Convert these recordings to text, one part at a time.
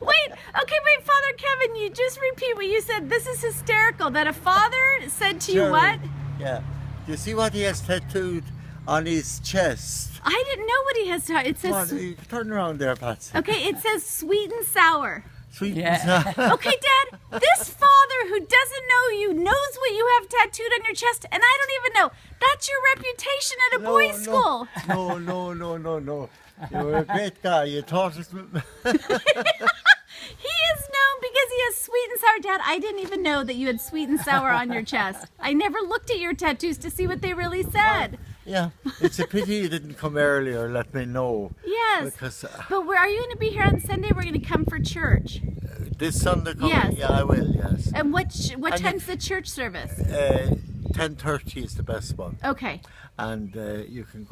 Wait, Father Kevin, you just repeat what you said. This is hysterical. That a father said to you what? Yeah. Do you see what he has tattooed on his chest? I didn't know what he has. It Come on, says. you turn around there, Patsy. Okay, it says sweet and sour. Sweet Yeah. and sour. Okay, Dad, this father who doesn't know you knows what you have tattooed on your chest, and I don't even know. That's your reputation at a boys' school. No. You're a great guy. You taught us. He is known because he has sweet and sour. Dad, I didn't even know that you had sweet and sour on your chest. I never looked at your tattoos to see what they really said. Yeah, it's a pity you didn't come earlier. Let me know. Yes. Because But are you going to be here on Sunday? We're going to come for church. this Sunday coming. Yes. Yeah, I will. Yes. And what And time's the church service? 10:30 is the best one. Okay. And you can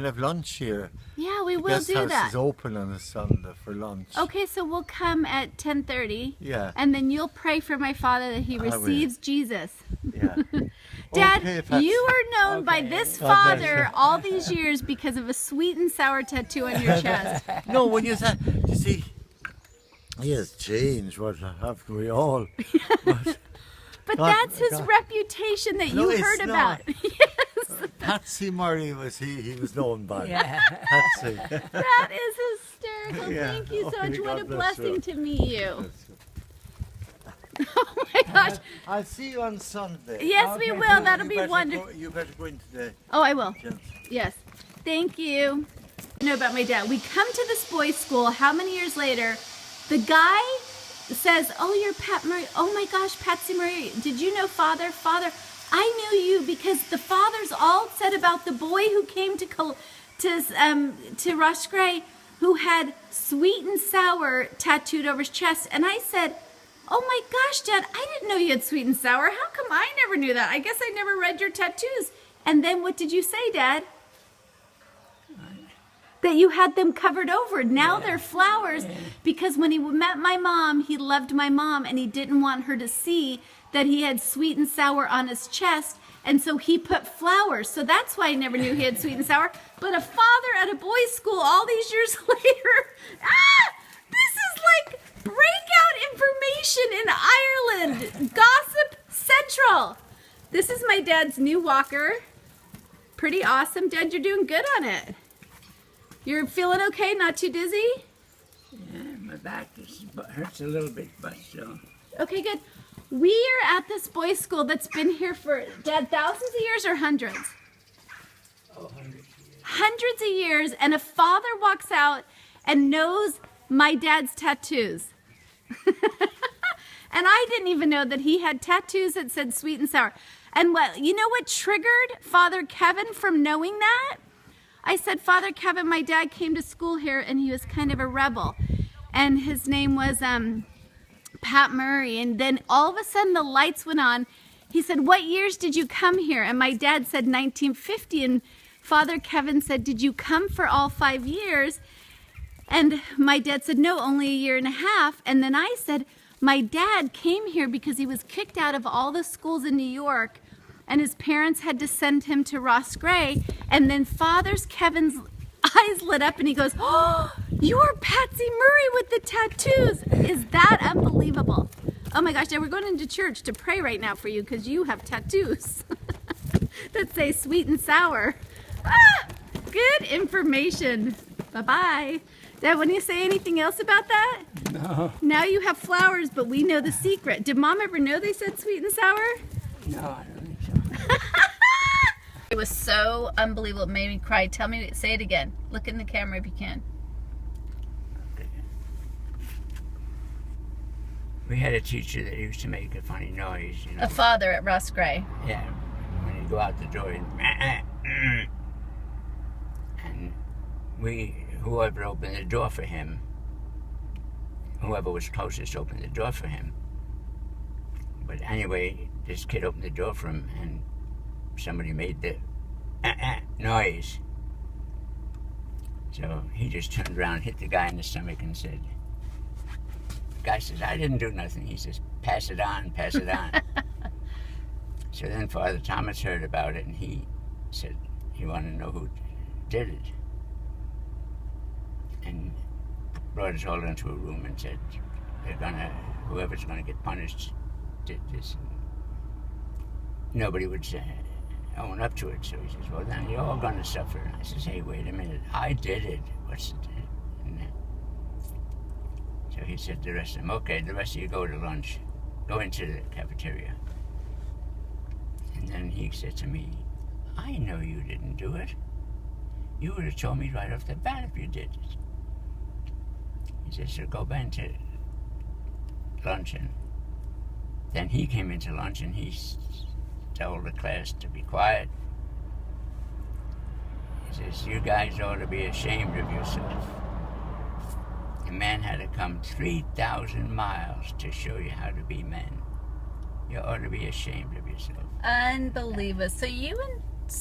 have lunch here. Yeah, we The will guest do house that. is open on a Sunday for lunch. Okay, so we'll come at 10:30. Yeah. And then you'll pray for my father that he I will. receives Jesus. Yeah. Dad, Okay, Patsy. you are known by this God bless father you. all these years because of a sweet and sour tattoo on your chest. No, when you say, you see, he has changed. What have we all? But God- that's his God. reputation that No, you it's heard not. about. Yes, Patsy Murray was he was known by. Yeah. Patsy. that is hysterical. Yeah. Thank you so Okay, much. What a God bless blessing you. to meet you. Oh my gosh. I'll see you on Sunday. Yes, we Okay, will. you That'll be better wonderful. You better go into the Oh, I will. gents. Yes. Thank you. I know about my dad. We come to this boys' school. How many years later? The guy says, "Oh, you're Pat Murray. Oh my gosh, Patsy Murray. Did you know Father? Father, I knew you because the fathers all said about the boy who came to Ross Gray, who had sweet and sour tattooed over his chest." And I said, "Oh my gosh, Dad, I didn't know you had sweet and sour. How come I never knew that? I guess I never read your tattoos." And then what did you say, Dad? That you had them covered over. Now they're flowers because when he met my mom, he loved my mom and he didn't want her to see that he had sweet and sour on his chest. And so he put flowers. So that's why I never knew he had sweet and sour. But a father at a boys' school all these years later, this is like breakout information in Ireland. Gossip Central. This is my dad's new walker. Pretty awesome. Dad, you're doing good on it. You're feeling okay? Not too dizzy? Yeah, my back hurts a little bit, but still. Okay, good. We are at this boys' school that's been here for, Dad, thousands of years or hundreds? Oh, hundreds of years. Hundreds of years, and a father walks out and knows my dad's tattoos. And I didn't even know that he had tattoos that said sweet and sour. And you know what triggered Father Kevin from knowing that? I said, "Father Kevin, my dad came to school here and he was kind of a rebel. And his name was Pat Murray." And then all of a sudden the lights went on. He said, "What years did you come here?" And my dad said 1950. And Father Kevin said, "Did you come for all 5 years?" And my dad said, "No, only a year and a half." And then I said, "My dad came here because he was kicked out of all the schools in New York and his parents had to send him to Ross Gray." And then Father Kevin's eyes lit up and he goes, "Oh, you're Patsy Murray with the tattoos." Is that unbelievable? Oh my gosh, Dad, we're going into church to pray right now for you because you have tattoos that say sweet and sour. Good information. Bye-bye. Dad, want to say anything else about that? No, Now you have flowers, but we know the secret. Did Mom ever know they said sweet and sour? no, I don't think so. It was so unbelievable. It made me cry. Tell me, say it again. Look in the camera if you can. Okay. We had a teacher that used to make a funny noise, you know. A father at Ross Gray. Yeah, when he'd go out the door, and whoever opened the door for him, whoever was closest opened the door for him. But anyway, this kid opened the door for him, and somebody made the noise. So he just turned around, hit the guy in the stomach, and said, the guy says, "I didn't do nothing." He says, "Pass it on, pass it on." So then Father Thomas heard about it, and he said he wanted to know who did it. And brought us all into a room and said, whoever's gonna get punished did this. And nobody would own up to it. So he says, well, then you're all gonna suffer. And I says, hey, wait a minute, I did it. What's it? So he said to the rest of them, okay, the rest of you go to lunch. Go into the cafeteria. And then he said to me, I know you didn't do it. You would have told me right off the bat if you did it. He said, so go back to luncheon. Then he came into lunch and he told the class to be quiet. He says, you guys ought to be ashamed of yourself. A man had to come 3,000 miles to show you how to be men. You ought to be ashamed of yourself. Unbelievable. So you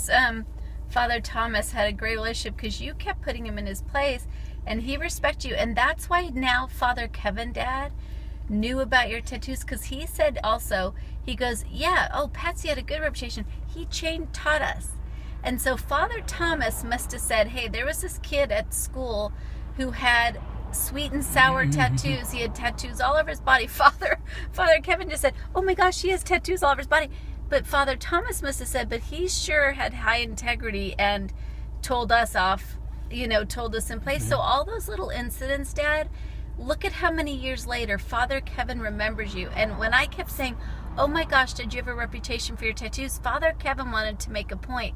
and Father Thomas had a great relationship because you kept putting him in his place and he respected you. And that's why now Father Kevin, Dad, knew about your tattoos, because he said also, he goes, yeah, oh, Patsy had a good reputation. He taught us. And so Father Thomas must have said, hey, there was this kid at school who had sweet and sour tattoos. He had tattoos all over his body. Father Kevin just said, oh my gosh, he has tattoos all over his body. But Father Thomas must have said, but he sure had high integrity and told us off, told us in place. So all those little incidents, Dad, look at how many years later Father Kevin remembers you. And when I kept saying, oh my gosh, did you have a reputation for your tattoos? Father Kevin wanted to make a point.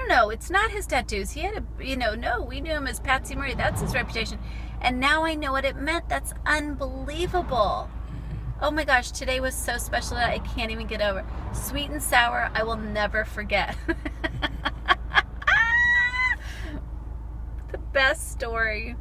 No, it's not his tattoos. He had no, we knew him as Patsy Marie. That's his reputation. And now I know what it meant. That's unbelievable. Oh my gosh, today was so special that I can't even get over. Sweet and sour, I will never forget. The best story.